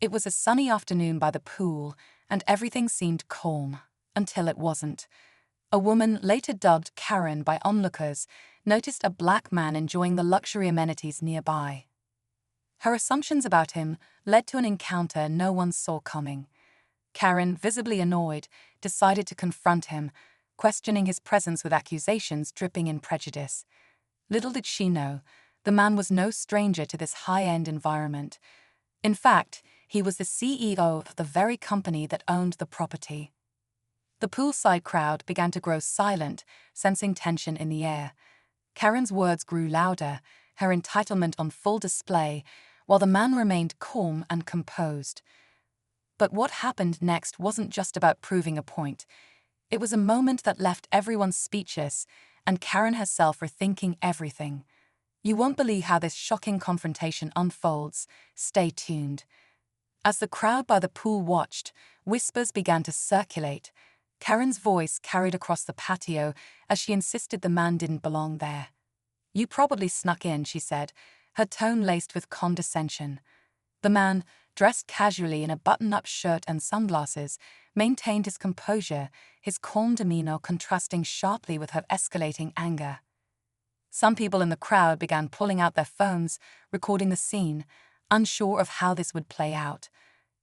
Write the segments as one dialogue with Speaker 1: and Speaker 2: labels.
Speaker 1: It was a sunny afternoon by the pool, and everything seemed calm, until it wasn't. A woman, later dubbed Karen by onlookers, noticed a black man enjoying the luxury amenities nearby. Her assumptions about him led to an encounter no one saw coming. Karen, visibly annoyed, decided to confront him, questioning his presence with accusations dripping in prejudice. Little did she know, the man was no stranger to this high-end environment. In fact, he was the CEO of the very company that owned the property. The poolside crowd began to grow silent, sensing tension in the air. Karen's words grew louder, her entitlement on full display, while the man remained calm and composed. But what happened next wasn't just about proving a point. It was a moment that left everyone speechless, and Karen herself rethinking everything. You won't believe how this shocking confrontation unfolds. Stay tuned. As the crowd by the pool watched, whispers began to circulate. Karen's voice carried across the patio as she insisted the man didn't belong there. "You probably snuck in," she said, her tone laced with condescension. The man, dressed casually in a button-up shirt and sunglasses, maintained his composure, his calm demeanor contrasting sharply with her escalating anger. Some people in the crowd began pulling out their phones, recording the scene, unsure of how this would play out.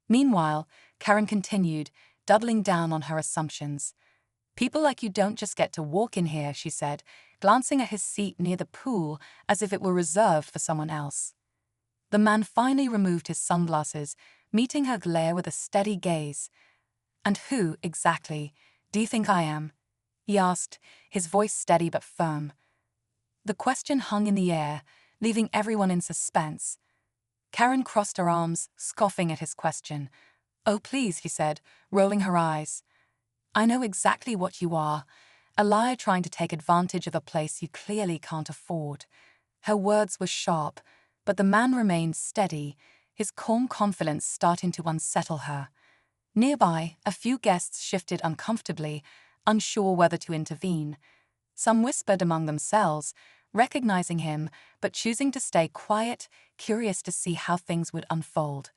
Speaker 1: Meanwhile, Karen continued, doubling down on her assumptions. "People like you don't just get to walk in here," she said, glancing at his seat near the pool as if it were reserved for someone else. The man finally removed his sunglasses, meeting her glare with a steady gaze. "And who, exactly, do you think I am?" he asked, his voice steady but firm. The question hung in the air, leaving everyone in suspense. Karen crossed her arms, scoffing at his question. "Oh, please," he said, rolling her eyes. "I know exactly what you are, a liar trying to take advantage of a place you clearly can't afford." Her words were sharp, but the man remained steady, his calm confidence starting to unsettle her. Nearby, a few guests shifted uncomfortably, unsure whether to intervene. Some whispered among themselves, recognizing him, but choosing to stay quiet, curious to see how things would unfold.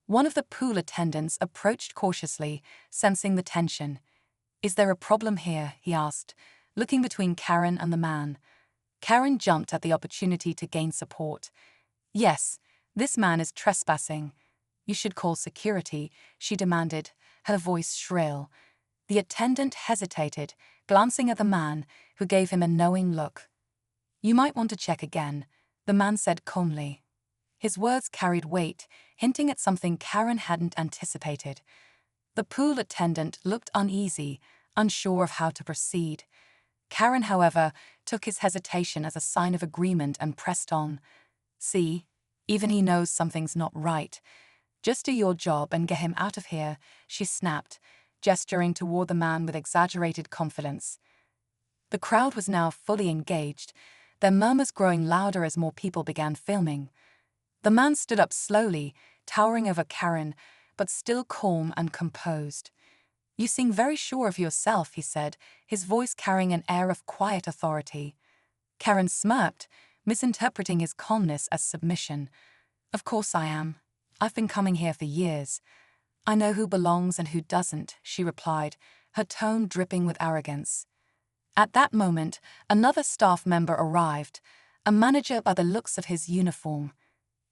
Speaker 1: One of the pool attendants approached cautiously, sensing the tension. "Is there a problem here?" he asked, looking between Karen and the man. Karen jumped at the opportunity to gain support. "Yes, this man is trespassing. You should call security," she demanded, her voice shrill. The attendant hesitated, glancing at the man, who gave him a knowing look. "You might want to check again," the man said calmly. His words carried weight, hinting at something Karen hadn't anticipated. The pool attendant looked uneasy, unsure of how to proceed. Karen, however, took his hesitation as a sign of agreement and pressed on. "See, even he knows something's not right. Just do your job and get him out of here," she snapped, gesturing toward the man with exaggerated confidence. The crowd was now fully engaged, their murmurs growing louder as more people began filming. The man stood up slowly, towering over Karen, but still calm and composed. "You seem very sure of yourself," he said, his voice carrying an air of quiet authority. Karen smirked, misinterpreting his calmness as submission. "Of course I am. I've been coming here for years. I know who belongs and who doesn't," she replied, her tone dripping with arrogance. At that moment, another staff member arrived, a manager by the looks of his uniform.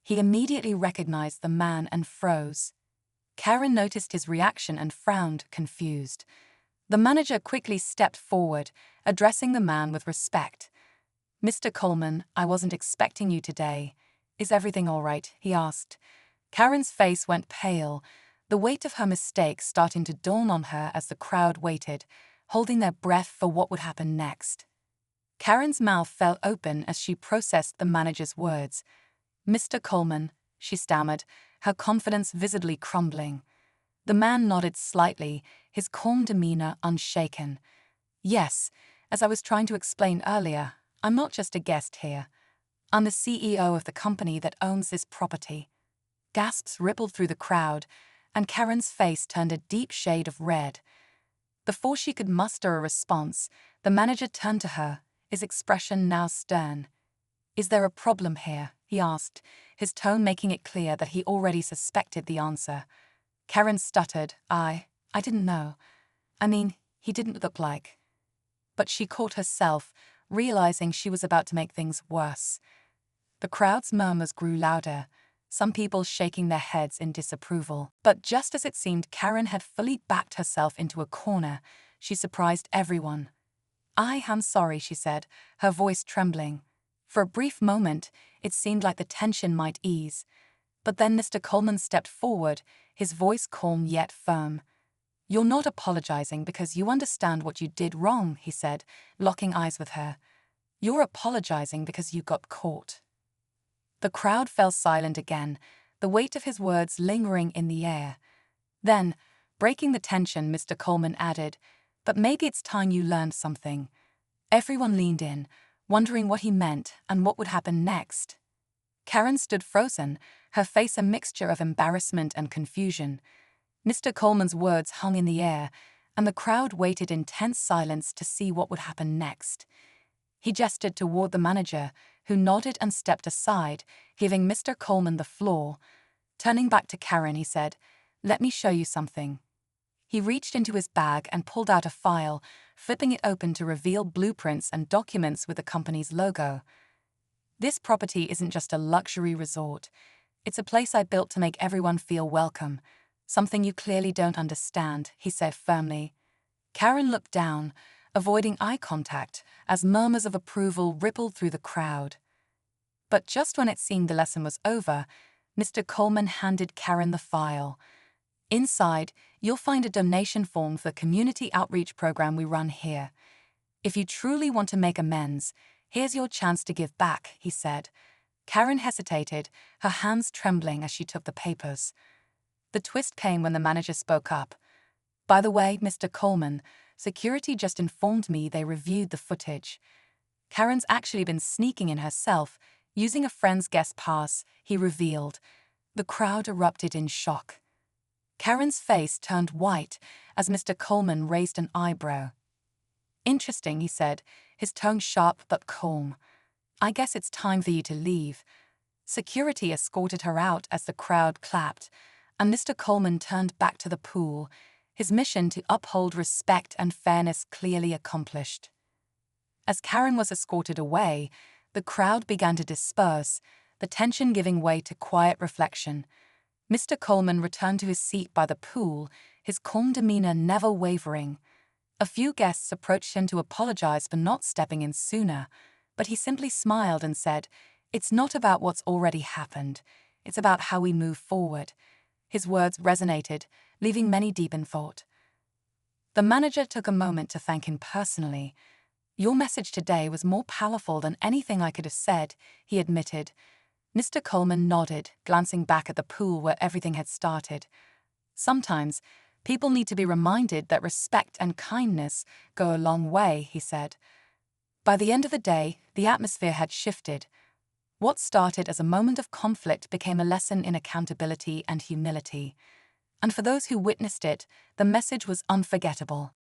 Speaker 1: He immediately recognized the man and froze. Karen noticed his reaction and frowned, confused. The manager quickly stepped forward, addressing the man with respect. "Mr. Coleman, I wasn't expecting you today. Is everything all right?" he asked. Karen's face went pale, the weight of her mistake starting to dawn on her as the crowd waited, holding their breath for what would happen next. Karen's mouth fell open as she processed the manager's words. "Mr. Coleman," she stammered, her confidence visibly crumbling. The man nodded slightly, his calm demeanor unshaken. "Yes, as I was trying to explain earlier, I'm not just a guest here. I'm the CEO of the company that owns this property." Gasps rippled through the crowd, and Karen's face turned a deep shade of red. Before she could muster a response, the manager turned to her, his expression now stern. "Is there a problem here?" he asked, his tone making it clear that he already suspected the answer. Karen stuttered. I didn't know. I mean, he didn't look like. But she caught herself, realizing she was about to make things worse. The crowd's murmurs grew louder, some people shaking their heads in disapproval. But just as it seemed Karen had fully backed herself into a corner, she surprised everyone. I am sorry, she said, her voice trembling. For a brief moment, it seemed like the tension might ease. But then Mr. Coleman stepped forward, his voice calm yet firm. You're not apologizing because you understand what you did wrong, he said, locking eyes with her. You're apologizing because you got caught. The crowd fell silent again, the weight of his words lingering in the air. Then, breaking the tension, Mr. Coleman added, but maybe it's time you learned something. Everyone leaned in, wondering what he meant and what would happen next. Karen stood frozen, her face a mixture of embarrassment and confusion. Mr. Coleman's words hung in the air, and the crowd waited in tense silence to see what would happen next. He gestured toward the manager, who nodded and stepped aside, giving Mr. Coleman the floor. Turning back to Karen, he said, "Let me show you something." He reached into his bag and pulled out a file, flipping it open to reveal blueprints and documents with the company's logo. "This property isn't just a luxury resort. It's a place I built to make everyone feel welcome. Something you clearly don't understand," he said firmly. Karen looked down, avoiding eye contact, as murmurs of approval rippled through the crowd. But just when it seemed the lesson was over, Mr. Coleman handed Karen the file. "Inside, you'll find a donation form for the community outreach program we run here. If you truly want to make amends, here's your chance to give back," he said. Karen hesitated, her hands trembling as she took the papers. The twist came when the manager spoke up. "By the way, Mr. Coleman, security just informed me they reviewed the footage. Karen's actually been sneaking in herself, using a friend's guest pass," he revealed. The crowd erupted in shock. Karen's face turned white as Mr. Coleman raised an eyebrow. "Interesting," he said, his tone sharp but calm. "I guess it's time for you to leave." Security escorted her out as the crowd clapped, and Mr. Coleman turned back to the pool, his mission to uphold respect and fairness clearly accomplished. As Karen was escorted away, the crowd began to disperse, the tension giving way to quiet reflection. Mr. Coleman returned to his seat by the pool, his calm demeanor never wavering. A few guests approached him to apologize for not stepping in sooner, but he simply smiled and said, "It's not about what's already happened. It's about how we move forward." His words resonated, leaving many deep in thought. The manager took a moment to thank him personally. "Your message today was more powerful than anything I could have said," he admitted. Mr. Coleman nodded, glancing back at the pool where everything had started. "Sometimes, people need to be reminded that respect and kindness go a long way," he said. By the end of the day, the atmosphere had shifted. What started as a moment of conflict became a lesson in accountability and humility. And for those who witnessed it, the message was unforgettable.